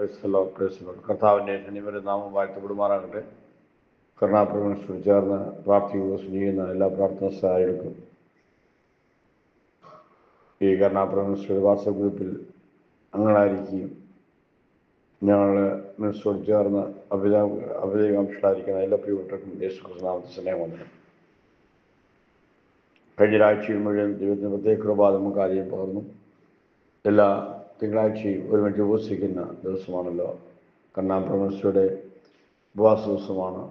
കർത്താവിൻ്റെ ശനിവരെ നാമം വാഴ്ത്തപ്പെടുമാറാകട്ടെ. കരുണാപ്രവണ ചേർന്ന് പ്രാർത്ഥിക്കുക ചെയ്യുന്ന എല്ലാ പ്രാർത്ഥന സഹായികൾക്കും ഈ കരുണാപ്രവണ വാട്സപ്പ് ഗ്രൂപ്പിൽ അംഗങ്ങളായിരിക്കുകയും ഞങ്ങൾ മിനിസ്റ്ററോട് ചേർന്ന് അഭിജയകാംക്ഷരായിരിക്കുന്ന എല്ലാ പ്രിയപ്പെട്ടവർക്കും യേശുക്രിസ്തുനാമത്തിൽ സ്നേഹമുണ്ട്. കഴിഞ്ഞ ആഴ്ചയിൽ മുഴുവൻ ദൈവത്തിന് പ്രത്യേക കൃപ നമുക്ക് കാര്യം പകർന്നു. എല്ലാ തിങ്കളാഴ്ചയും ഒരുമിച്ച് ഉപവസിക്കുന്ന ദിവസമാണല്ലോ. കരുണാപ്രവണയുടെ ഉപവാസ ദിവസമാണ്.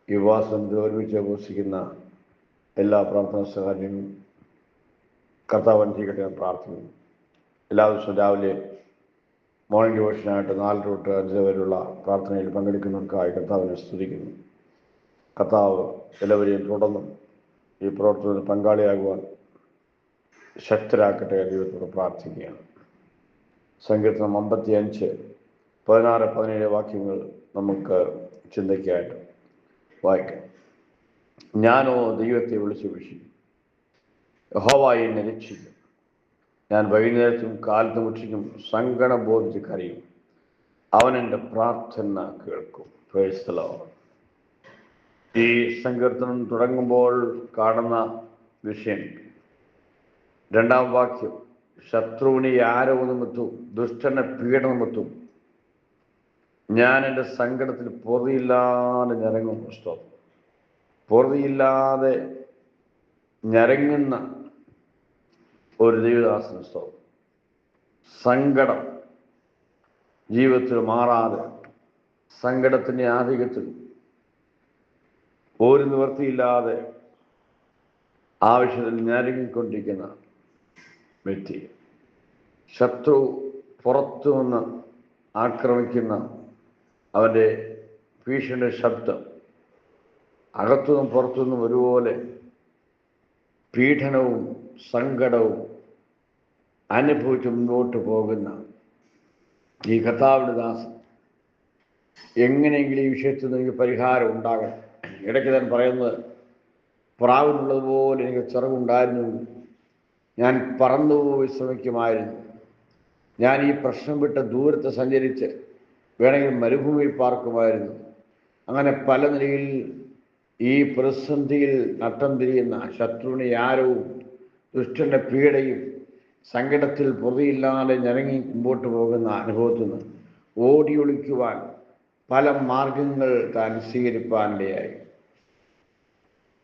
ഈ ഉപവാസം ഒരുമിച്ച് ഉപവസിക്കുന്ന എല്ലാ പ്രാർത്ഥനാ സഹായങ്ങളും കർത്താവ് അനുഗ്രഹിക്കട്ടെ എന്ന് പ്രാർത്ഥിക്കുന്നു. എല്ലാ ദിവസവും രാവിലെ മോർണിംഗ് ഡിവോഷനായിട്ട് 4 തൊട്ട് 5 വരെയുള്ള പ്രാർത്ഥനയിൽ പങ്കെടുക്കുന്നവർക്കായി കർത്താവിനെ സ്തുതിക്കുന്നു. കർത്താവ് എല്ലാവരെയും തുടർന്നും ഈ പ്രവർത്തനത്തിൽ പങ്കാളിയാകുവാൻ ശക്തരാക്കട്ടെ ദൈവത്തോട് പ്രാർത്ഥിക്കുകയാണ്. സങ്കീർത്തനം 55, 16, 17 വാക്യങ്ങൾ നമുക്ക് ചിന്തയ്ക്കായിട്ട് വായിക്കാം. ഞാനോ ദൈവത്തെ വിളിച്ചപേക്ഷിക്കും, യഹോവ എന്നെ രക്ഷിക്കും. ഞാൻ വൈകുന്നേരത്തും കാലത്തും ഉച്ചയ്ക്കും സങ്കടം ബോധിച്ച് കരയും, അവൻ എൻ്റെ പ്രാർത്ഥന കേൾക്കും. Praise the Lord. ഈ സങ്കീർത്തനം തുടങ്ങുമ്പോൾ കാണുന്ന വിഷയം 2-ാം വാക്യം, ശത്രുവിനെ ആരവ് നിമിത്തവും ദുഷ്ടനെ പീഡ നിമിത്തവും ഞാൻ എൻ്റെ സങ്കടത്തിൽ പൊറുതിയില്ലാതെ ഞരങ്ങും. സ്തോത്രം. പൊറുതിയില്ലാതെ ഞരങ്ങുന്ന ഒരു ദൈവദാസന് സ്തോത്രം. സങ്കടം ജീവിതത്തിൽ മാറാതെ, സങ്കടത്തിൻ്റെ ആധിക്യത്തിൽ ഒരു നിവൃത്തിയില്ലാതെ ആവശ്യത്തിൽ ഞരങ്ങിക്കൊണ്ടിരിക്കുന്ന വ്യക്തി, ശത്രു പുറത്തു നിന്ന് ആക്രമിക്കുന്ന അവൻ്റെ ഭീഷണിയുടെ ശബ്ദം അകത്തുനിന്നും പുറത്തുനിന്നും ഒരുപോലെ പീഡനവും സങ്കടവും അനുഭവിച്ച് മുന്നോട്ട് പോകുന്ന ഈ കർത്താവിന്റെ ദാസൻ എങ്ങനെയെങ്കിലും ഈ വിഷയത്തിൽ നിന്ന് എനിക്ക് പരിഹാരം ഉണ്ടാകണം. ഇടയ്ക്ക് ഞാൻ പറയുന്നത്, പ്രാവിനുള്ളതുപോലെ എനിക്ക് ചിറകുണ്ടായിരുന്നു, ഞാൻ പറന്നു വിശ്രമിക്കുമായിരുന്നു. ഞാൻ ഈ പ്രശ്നം വിട്ട് ദൂരത്ത് സഞ്ചരിച്ച് വേണമെങ്കിൽ മരുഭൂമിയിൽ പാർക്കുമായിരുന്നു. അങ്ങനെ പല നിലയിൽ ഈ പ്രതിസന്ധിയിൽ നട്ടം തിരിയുന്ന ശത്രുവിനെ ആരവും ദുഷ്ടന്റെ പീഡയും സങ്കടത്തിൽ പൊറുതിയില്ലാതെ ഞരങ്ങി മുമ്പോട്ട് പോകുന്ന അനുഭവത്തിൽ നിന്ന് ഓടി ഒളിക്കുവാൻ പല മാർഗങ്ങൾ താൻ സ്വീകരിപ്പാനിടയായി.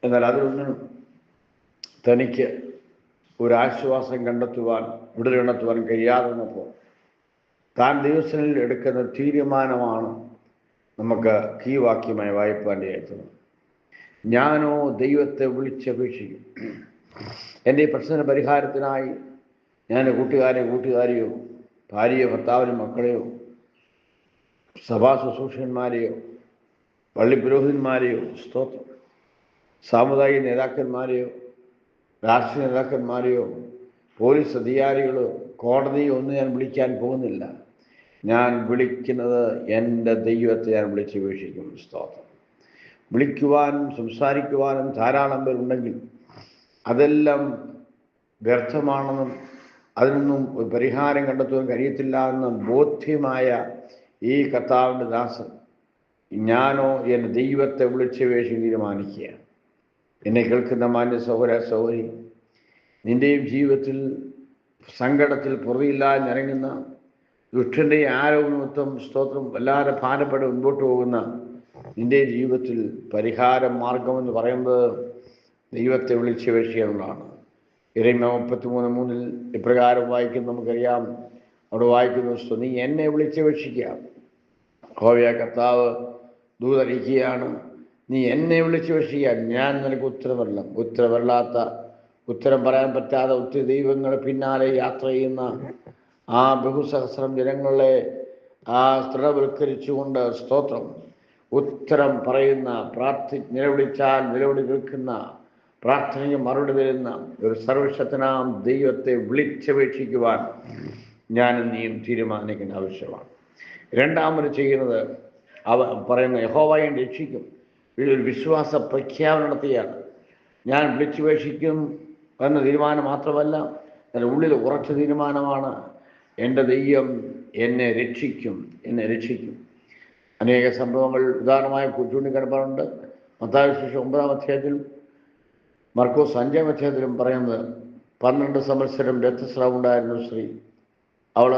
എന്നാൽ അതിലൊന്നും തനിക്ക് ഒരാശ്വാസം കണ്ടെത്തുവാൻ, വിടുതൽ കണ്ടെത്തുവാൻ കഴിയാതെ വന്നപ്പോൾ താൻ ദിവസങ്ങളിൽ എടുക്കുന്ന തീരുമാനമാണ് നമുക്ക് ഈ വാക്യമായി വായിപ്പാനിടയായിട്ടുള്ളത്. ഞാനോ ദൈവത്തെ വിളിച്ചപേക്ഷിക്കും. എൻ്റെ ഈ പ്രശ്ന പരിഹാരത്തിനായി ഞാൻ കൂട്ടുകാരെയോ ഭാര്യയോ ഭർത്താവിനും മക്കളെയോ സഭാ ശുശ്രൂഷകന്മാരെയോ പള്ളി പുരോഹിതന്മാരെയോ സ്തോത്രം സാമുദായിക നേതാക്കന്മാരെയോ രാഷ്ട്രീയ നേതാക്കന്മാരെയോ പോലീസ് അധികാരികളോ കോടതിയോ ഒന്നും ഞാൻ വിളിക്കാൻ പോകുന്നില്ല. ഞാൻ വിളിക്കുന്നത് എൻ്റെ ദൈവത്തെ ഞാൻ വിളിച്ചപേക്ഷിക്കും. സ്തോത്രം. വിളിക്കുവാനും സംസാരിക്കുവാനും ധാരാളം പേരുണ്ടെങ്കിൽ അതെല്ലാം വ്യർത്ഥമാണെന്നും അതിനൊന്നും ഒരു പരിഹാരം കണ്ടെത്തുവാൻ കഴിയത്തില്ല എന്നും ബോധ്യമായ ഈ കർത്താവിൻ്റെ ദാസൻ ഞാനോ എൻ്റെ ദൈവത്തെ വിളിച്ചപേക്ഷിക്കാൻ തീരുമാനിക്കുകയാണ്. എന്നെ കേൾക്കുന്ന മാന്യ സഹോദര സഹോദരി, നിൻ്റെയും ജീവിതത്തിൽ സങ്കടത്തിൽ പൊറുതിയില്ലാതെ ഞരങ്ങുന്ന ദുഷ്ടൻ്റെ ആരോഗ്യമത്വം സ്തോത്രം വല്ലാതെ ഭാരപ്പെട്ട് മുൻപോട്ട് പോകുന്ന നിൻ്റെ ജീവിതത്തിൽ പരിഹാര മാർഗമെന്ന് പറയുന്നത് ദൈവത്തെ വിളിച്ചപേക്ഷിക്കാനുള്ളതാണ്. യിരെമ്യാ 33:3 ഇപ്രകാരം വായിക്കുന്ന നമുക്കറിയാം. അവിടെ വായിക്കുന്ന, നീ എന്നെ വിളിച്ചപേക്ഷിക്കുക. യഹോവയായ കർത്താവ് ദൂതറിയിക്കുകയാണ്, നീ എന്നെ വിളിച്ചപേക്ഷിക്കുക, ഞാൻ നിനക്ക് ഉത്തരവരല്ലാത്ത ഉത്തരം പറയാൻ പറ്റാതെ ഒത്തിരി ദൈവങ്ങളെ പിന്നാലെ യാത്ര ചെയ്യുന്ന ആ ബഹുസഹസ്രം ജനങ്ങളെ ദൃഢവൽക്കരിച്ചുകൊണ്ട് സ്തോത്രം ഉത്തരം പറയുന്ന, നിലവിളിച്ചാൽ നിലവിളി കേൾക്കുന്ന, പ്രാർത്ഥനയ്ക്ക് മറുപടി തരുന്ന ഒരു സർവശക്തനാം ദൈവത്തെ വിളിച്ചപേക്ഷിക്കുവാൻ ഞാനും നീയും തീരുമാനിക്കേണ്ട ആവശ്യമാണ്. രണ്ടാമത് ചെയ്യുന്നത് പറയുന്ന യഹോവയെ രക്ഷിക്കും. ഒരു വിശ്വാസ പ്രഖ്യാപനം നടത്തുകയാണ്. ഞാൻ വിളിച്ചപേക്ഷിക്കും എന്ന തീരുമാനം മാത്രമല്ല, എൻ്റെ ഉള്ളിൽ ഉറച്ച തീരുമാനമാണ്, എൻ്റെ ദൈവം എന്നെ രക്ഷിക്കും എന്നെ രക്ഷിക്കും. അനേക സംഭവങ്ങൾ ഉദാഹരണമായി ചൂണ്ടിക്കിടപ്പാറുണ്ട്. മത്തായി സുവിശേഷം 9-ാം അധ്യായത്തിലും മർക്കോസ് 5-ാം അധ്യായത്തിലും പറയുന്നത് 12 സംവത്സരം രക്തസ്രാവം ഉണ്ടായിരുന്ന സ്ത്രീ, അവൾ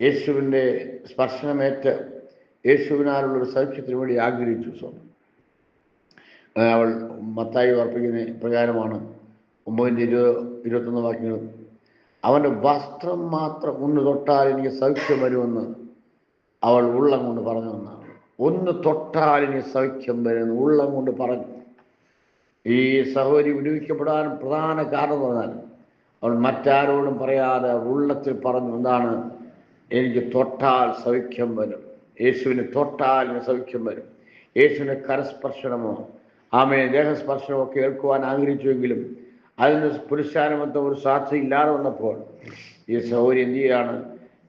യേശുവിൻ്റെ സ്പർശനമേറ്റ് യേശുവിനാലുള്ളൊരു സൗഖ്യത്തിന് വേണ്ടി ആഗ്രഹിച്ചു. അവൾ മത്തായി ഓർപ്പിക്കുന്ന പ്രകാരമാണ് 9-21 വാക്യങ്ങൾ. അവൻ്റെ വസ്ത്രം മാത്രം ഒന്ന് തൊട്ടാൽ എനിക്ക് സൗഖ്യം വരുമെന്ന് അവൾ ഉള്ളം കൊണ്ട് പറഞ്ഞു എന്നാണ്. ഒന്ന് തൊട്ടാൽ എനിക്ക് സൗഖ്യം വരുമെന്ന് ഉള്ളം കൊണ്ട് പറഞ്ഞു. ഈ സഹോദരി വിടുവിക്കപ്പെടാൻ പ്രധാന കാരണം എന്ന് പറഞ്ഞാൽ അവൾ മറ്റാരോടും പറയാതെ ഉള്ളത്തിൽ പറഞ്ഞു, എന്താണ്, എനിക്ക് തൊട്ടാൽ സൗഖ്യം വരും, യേശുവിന് തൊട്ടാൽ എനിക്ക് സൗഖ്യം വരും. യേശുവിൻ്റെ കരസ്പർശനമോ ദേഹസ്പർശനമോ കേൾക്കുവാൻ ആഗ്രഹിച്ചുവെങ്കിലും അതിന് പുരുഷാനുമത്വം ഒരു സാക്ഷി ഇല്ലാതെ വന്നപ്പോൾ ഈ സഹോദരി എന്ത് ചെയ്യാണ്?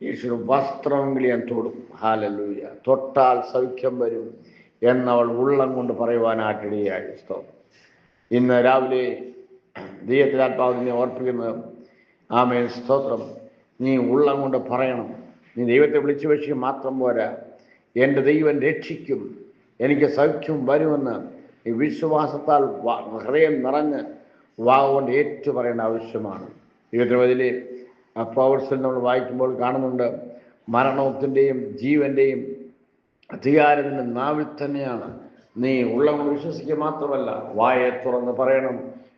യേശുവിന് വസ്ത്രമെങ്കിലും ഞാൻ തൊടും, ഹല്ലേലൂയ, തൊട്ടാൽ സൗഖ്യം വരും എന്നവൾ ഉള്ളം കൊണ്ട് പറയുവാനായിട്ടിടയായി. സ്തോത്രം. ഇന്ന് രാവിലെ ദൈവത്തിലാത്മാവിനെ ഓർപ്പിക്കുന്നത്, ആമേൻ, സ്തോത്രം, നീ ഉള്ളം കൊണ്ട് പറയണം. നീ ദൈവത്തെ വിളിച്ചു വെച്ച് മാത്രം പോരാ, എൻ്റെ ദൈവം രക്ഷിക്കും, എനിക്ക് സൗഖ്യം വരുമെന്ന് ഈ വിശ്വാസത്താൽ ഹൃദയം നിറഞ്ഞ് വാവുകൊണ്ട് ഏറ്റു പറയേണ്ട ആവശ്യമാണ്. ദൈവത്തിൻ്റെ പൗർസിൽ നമ്മൾ വായിക്കുമ്പോൾ കാണുന്നുണ്ട്, മരണത്തിൻ്റെയും ജീവൻ്റെയും അധികാരത്തിൻ്റെ നാവിൽ തന്നെയാണ്. നീ ഉള്ളം കൊണ്ട് വിശ്വസിക്കുക മാത്രമല്ല, വായെ തുറന്ന് പറയണം,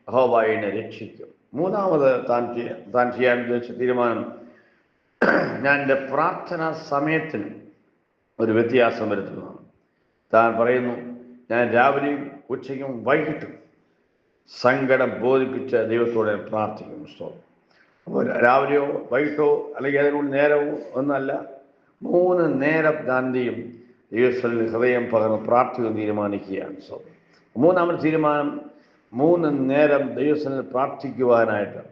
യഹോവ എന്നെ രക്ഷിക്കും. മൂന്നാമത് താൻ ചെയ്യാൻ ഉദ്ദേശിച്ച തീരുമാനം, ഞാൻ എൻ്റെ പ്രാർത്ഥനാ സമയത്തിന് ഒരു വ്യത്യാസം വരുത്തുന്നതാണ്. താൻ പറയുന്നു, ഞാൻ രാവിലെയും ഉച്ചയ്ക്കും വൈകിട്ടും സങ്കടം ബോധിപ്പിച്ച് ദൈവത്തോടെ പ്രാർത്ഥിക്കും. അപ്പോൾ രാവിലെയോ വൈകിട്ടോ അല്ലെങ്കിൽ അതിനുള്ള നേരമോ ഒന്നല്ല, 3 നേരം ഗാന്ധിയും ദൈവസ്ഥലിൽ ഹൃദയം പകർന്ന് പ്രാർത്ഥിക്കാൻ തീരുമാനിക്കുകയാണ്. മൂന്നാമത്തെ തീരുമാനം, 3 നേരം ദൈവസ്ഥലിൽ പ്രാർത്ഥിക്കുവാനായിട്ട്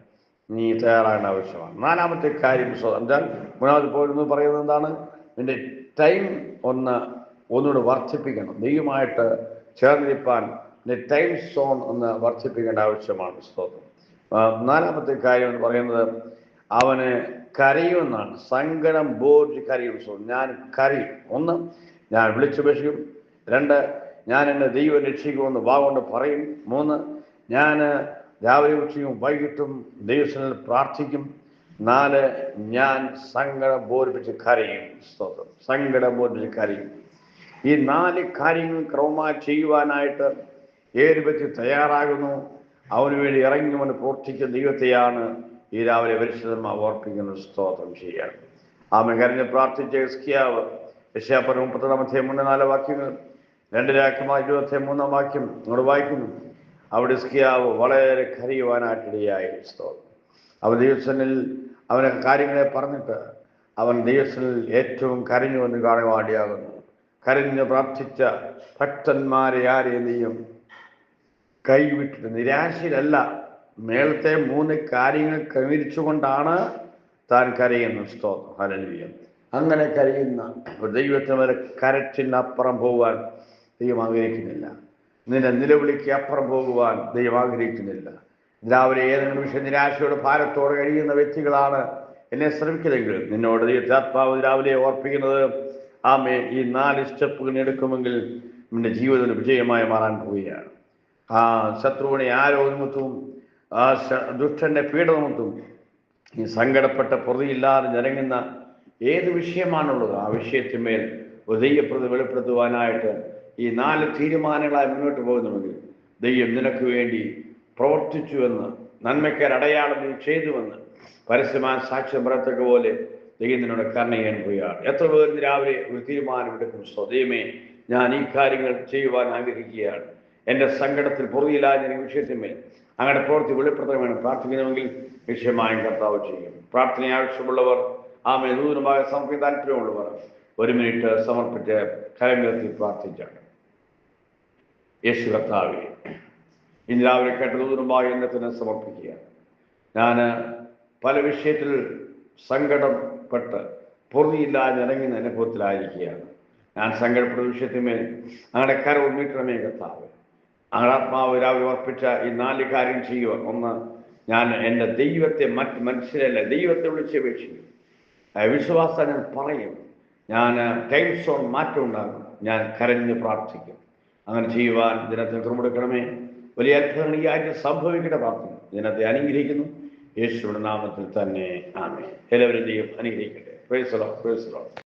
നീ തയ്യാറാകേണ്ട ആവശ്യമാണ്. നാലാമത്തെ കാര്യം എന്നാൽ മൂന്നാമത് പോയിരുന്നു പറയുന്നത് എന്താണ്? നിന്റെ ടൈം ഒന്നുകൂടെ വർദ്ധിപ്പിക്കണം. ദൈവമായിട്ട് ചേർന്നിരിപ്പാൻ നിന്റെ ടൈം സോൺ ഒന്ന് വർദ്ധിപ്പിക്കേണ്ട ആവശ്യമാണ്. സ്തോത്രം. നാലാമത്തെ കാര്യം എന്ന് പറയുന്നത്, അവന് കരയുമെന്നാണ്. സങ്കടം ബോധിച്ച് കരയും. ഞാൻ കരയും. 1, ഞാൻ വിളിച്ചുപേക്ഷിക്കും. 2, ഞാൻ എൻ്റെ ദൈവം രക്ഷിക്കുമെന്ന് വാഗൊണ്ട് പറയും. 3, ഞാൻ രാവിലെ ഉച്ചയും വൈകിട്ടും ദൈവത്തിൽ പ്രാർത്ഥിക്കും. 4, ഞാൻ സങ്കടം ബോധിപ്പിച്ച് കരയും. സ്തോത്രം. സങ്കടം ബോധിപ്പിച്ച് കരയും. ഈ 4 കാര്യങ്ങൾ ക്രമമായി ചെയ്യുവാനായിട്ട് ഏത് വ്യക്തി തയ്യാറാകുന്നു, അവന് വേണ്ടി ഇറങ്ങി വന്ന് പ്രവർത്തിക്കുന്ന ദൈവത്തെയാണ് ഈ രാവിലെ പരിശുദ്ധന്മാർ ഓർപ്പിക്കുന്നത്. സ്തോത്രം ചെയ്യാൻ ആമേൻ. കരഞ്ഞ് പ്രാർത്ഥിച്ച ഹിസ്കിയാവ് യെശയ്യാ 32-4 വാക്യങ്ങൾ, 2 രാജാക്കന്മാർ 23 വാക്യം നമ്മൾ വായിക്കുന്നു. അവിടെ ഹിസ്കിയാവ് വളരെ കരയുവാനായിട്ടിടയായി. സ്തോത്രം. അവൻ ദൈവസന്നിൽ അവനെ കാര്യങ്ങളെ പറഞ്ഞിട്ട് അവൻ ദൈവസന്നിൽ ഏറ്റവും കരഞ്ഞുവെന്ന് കാണുവാടിയാകുന്നു. കരഞ്ഞ് പ്രാർത്ഥിച്ച ഭക്തന്മാരെ ആരെയും നീയും കൈവിട്ടിട്ട് നിരാശയിലല്ല, മേളത്തെ 3 കാര്യങ്ങൾ ക്രമീകരിച്ചുകൊണ്ടാണ് താൻ കരയുന്നത്. സ്തോത്രം. ഹല്ലേലൂയ. അങ്ങനെ കരയുന്ന ഒരു ദൈവത്തിന് വരെ കരച്ചിനപ്പുറം പോകുവാൻ ദൈവം ആഗ്രഹിക്കുന്നില്ല. നിന്റെ നിലവിളിക്ക് അപ്പുറം പോകുവാൻ ദൈവം ആഗ്രഹിക്കുന്നില്ല. രാവിലെ ഏതെങ്കിലും വിഷയം നിരാശയോട് ഭാരത്തോടെ കഴിയുന്ന വ്യക്തികളാണ് എന്നെ ശ്രമിക്കുന്നതെങ്കിൽ നിന്നോട് ദൈവത്താത്മാവ് രാവിലെ ഓർപ്പിക്കുന്നത്, ആമേ, ഈ 4 സ്റ്റെപ്പുകൾ എടുക്കുമെങ്കിൽ നിന്റെ ജീവിതത്തിന് വിജയമായി മാറാൻ പോവുകയാണ്. ശത്രുവിനെ ആരോഗ്യത്വവും ദുഷ്ടന്റെ പീഡനത്വവും ഈ സങ്കടപ്പെട്ട പൊറുതിയില്ലാതെ ഞരങ്ങുന്ന ഏത് വിഷയമാണുള്ളത് ആ വിഷയത്തിന്മേൽ ദൈവപ്രതി വെളിപ്പെടുത്തുവാനായിട്ട് ഈ 4 തീരുമാനങ്ങളായി മുന്നോട്ട് പോകുന്നുവെങ്കിൽ ദൈവം നിനക്ക് വേണ്ടി പ്രവർത്തിച്ചുവെന്ന്, നന്മയ്ക്കാർ അടയാളം നീ ചെയ്തുവെന്ന് പരസ്യമായ സാക്ഷ്യം പറയത്തക്ക പോലെ ദൈവം നിന്നോട് കരുണ ചെയ്യാൻ പോവുകയാണ്. എത്ര പേർ രാവിലെ ഒരു തീരുമാനമെടുക്കും, ദൈവമേ, ഞാൻ ഈ കാര്യങ്ങൾ ചെയ്യുവാൻ ആഗ്രഹിക്കുകയാണ്, എൻ്റെ സങ്കടത്തിൽ പൊറുതിയില്ലാതെ ഞാൻ വിഷയത്തിന്മേൽ അങ്ങനെ പ്രവൃത്തി വെളിപ്പെടുത്തണമെന്ന് പ്രാർത്ഥിക്കണമെങ്കിൽ നിശ്ചയമായും കർത്താവ് ചെയ്യും. പ്രാർത്ഥന ആവശ്യമുള്ളവർ, ആമേ, നൂതനമായ സമർപ്പിക്കാൻ താല്പര്യമുള്ളവർ 1 മിനിറ്റ് സമർപ്പിച്ച് കരങ്ങളിൽ പ്രാർത്ഥിച്ചാണ്. യേശു കർത്താവേ, ഇന്ന് രാവിലെ കേട്ട നൂതനമായ എന്നെ തന്നെ സമർപ്പിക്കുക. ഞാൻ പല വിഷയത്തിൽ സങ്കടപ്പെട്ട് പൊറുതിയില്ലാതെ ഇറങ്ങുന്ന അനുഭവത്തിലായിരിക്കുകയാണ്. ഞാൻ സങ്കടപ്പെട്ട വിഷയത്തിന്മേൽ അങ്ങനെ കരവും നീട്ടണമേ കർത്താവ്. അങ്ങനെ ആത്മാവ് രാവിലെ ഉറപ്പിച്ച ഈ 4 കാര്യം ചെയ്യുക. 1, ഞാൻ എൻ്റെ ദൈവത്തെ മറ്റ് മനുഷ്യരല്ല ദൈവത്തെ വിളിച്ചപേക്ഷിക്കും. വിശ്വാസം ഞാൻ പറയും. ഞാൻ ടൈം സോൺ മാറ്റം ഉണ്ടാകും, ഞാൻ കരഞ്ഞ് പ്രാർത്ഥിക്കും. അങ്ങനെ ചെയ്യുവാൻ ദിനത്തിൽ കൃപെടുക്കണമേ. വലിയ അത്ഭുതങ്ങൾ ഈ ആഴ്ച സംഭവിക്കട്ടെ പ്രാർത്ഥിക്കുന്നു. ദിനത്തെ അനുഗ്രഹിക്കുന്നു യേശുവിന്റെ നാമത്തിൽ തന്നെ. ആമേൻ. എല്ലാവരും അനുഗ്രഹിക്കട്ടെ. Praise the Lord. Praise the Lord.